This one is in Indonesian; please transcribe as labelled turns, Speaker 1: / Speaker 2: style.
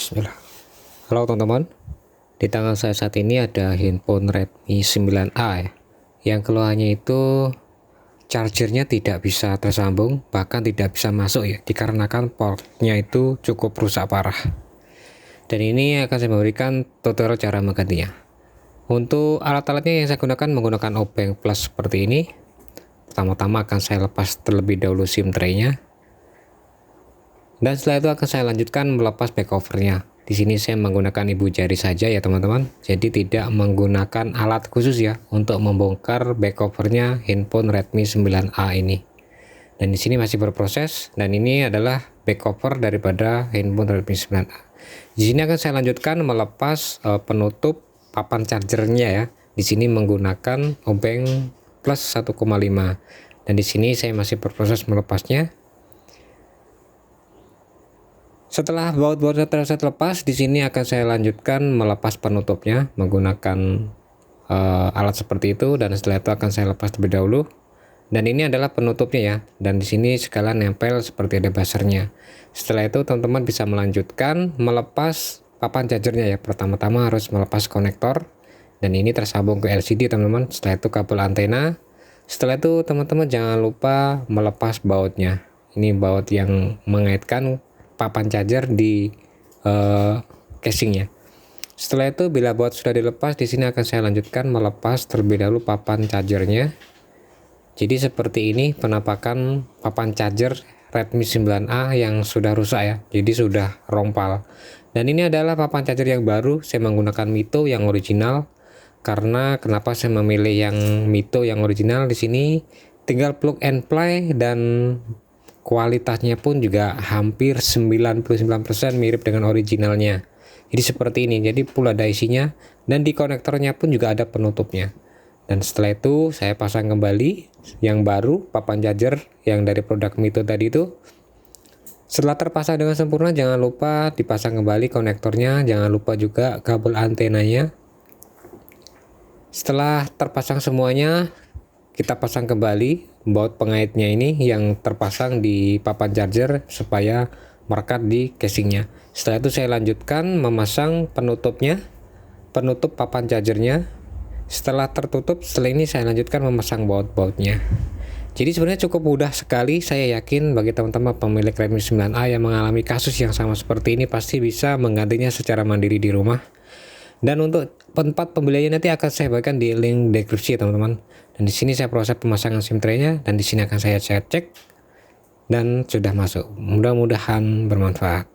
Speaker 1: Bismillah. Halo teman-teman, di tangan saya saat ini ada handphone Redmi 9A ya, yang keluhannya itu chargernya tidak bisa tersambung, bahkan tidak bisa masuk ya, dikarenakan portnya itu cukup rusak parah. Dan ini akan saya memberikan tutorial cara menggantinya. Untuk alat-alatnya yang saya gunakan menggunakan obeng plus seperti ini. Pertama-tama akan saya lepas terlebih dahulu SIM tray-nya. Dan setelah itu akan saya lanjutkan melepas back covernya. Di sini saya menggunakan ibu jari saja ya teman-teman. Jadi tidak menggunakan alat khusus ya untuk membongkar back covernya handphone Redmi 9A ini. Dan di sini masih berproses, dan ini adalah back cover daripada handphone Redmi 9A. Di sini akan saya lanjutkan melepas penutup papan chargernya ya. Di sini menggunakan obeng plus 1,5. Dan di sini saya masih berproses melepasnya. Setelah baut-bautnya terlepas, di sini akan saya lanjutkan melepas penutupnya menggunakan alat seperti itu, dan setelah itu akan saya lepas terlebih dahulu. Dan ini adalah penutupnya ya, dan di sini sekalian nempel seperti ada buzzernya. Setelah itu teman-teman bisa melanjutkan melepas papan chargernya ya. Pertama-tama harus melepas konektor, dan ini tersambung ke LCD teman-teman. Setelah itu kabel antena. Setelah itu teman-teman jangan lupa melepas bautnya. Ini baut yang mengaitkan papan charger di casingnya. Setelah itu bila baut sudah dilepas, di sini akan saya lanjutkan melepas terlebih dahulu papan chargernya. Jadi seperti ini penampakan papan charger Redmi 9A yang sudah rusak ya. Jadi sudah rompal. Dan ini adalah papan charger yang baru. Saya menggunakan Mito yang original. Karena kenapa saya memilih yang Mito yang original, di sini tinggal plug and play, dan kualitasnya pun juga hampir 99% mirip dengan originalnya. Jadi seperti ini. Jadi full ada isinya, dan di konektornya pun juga ada penutupnya. Dan setelah itu saya pasang kembali yang baru papan charger yang dari produk Mito tadi itu. Setelah terpasang dengan sempurna, jangan lupa dipasang kembali konektornya, jangan lupa juga kabel antenanya. Setelah terpasang semuanya, kita pasang kembali baut pengaitnya ini yang terpasang di papan charger supaya merekat di casingnya. Setelah itu saya lanjutkan memasang penutupnya, penutup papan chargernya. Setelah tertutup, setelah ini saya lanjutkan memasang baut-bautnya. Jadi sebenarnya cukup mudah sekali. Saya yakin bagi teman-teman pemilik Redmi 9A yang mengalami kasus yang sama seperti ini pasti bisa menggantinya secara mandiri di rumah. Dan untuk tempat pembeliannya nanti akan saya bagikan di link deskripsi teman-teman. Dan di sini saya proses pemasangan SIM tray-nya, dan di sini akan saya cek dan sudah masuk. Mudah-mudahan bermanfaat.